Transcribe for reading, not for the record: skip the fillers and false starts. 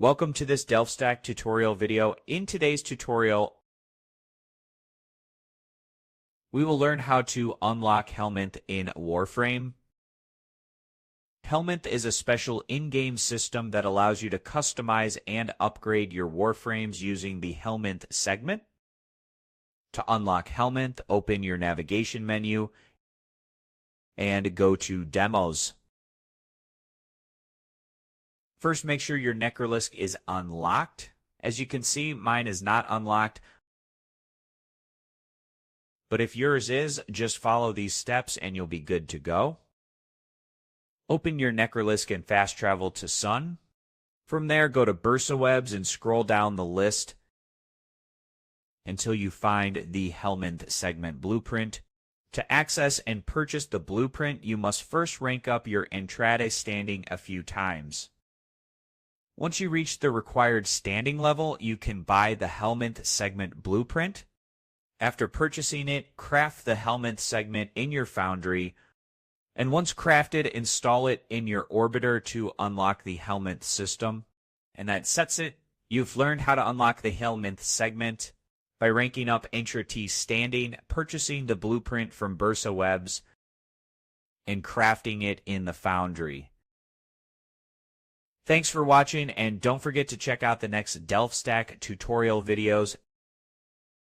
Welcome to this DelftStack tutorial video. In today's tutorial, we will learn how to unlock Helminth in Warframe. Helminth is a special in-game system that allows you to customize and upgrade your Warframes using the Helminth segment. To unlock Helminth, open your navigation menu and go to Demos. First, make sure your Necralisk is unlocked. As you can see, mine is not unlocked. But if yours is, just follow these steps and you'll be good to go. Open your Necralisk and fast travel to Sun. From there, go to Bursawebs and scroll down the list until you find the Helminth segment blueprint. To access and purchase the blueprint, you must first rank up your Entrati standing a few times. Once you reach the required standing level, you can buy the Helminth segment blueprint. After purchasing it, craft the Helminth segment in your foundry, and once crafted, install it in your orbiter to unlock the Helminth system. And that sets it. You've learned how to unlock the Helminth segment by ranking up Entrati standing, purchasing the blueprint from Bursawebs, and crafting it in the foundry. Thanks for watching, and don't forget to check out the next DelftStack tutorial videos.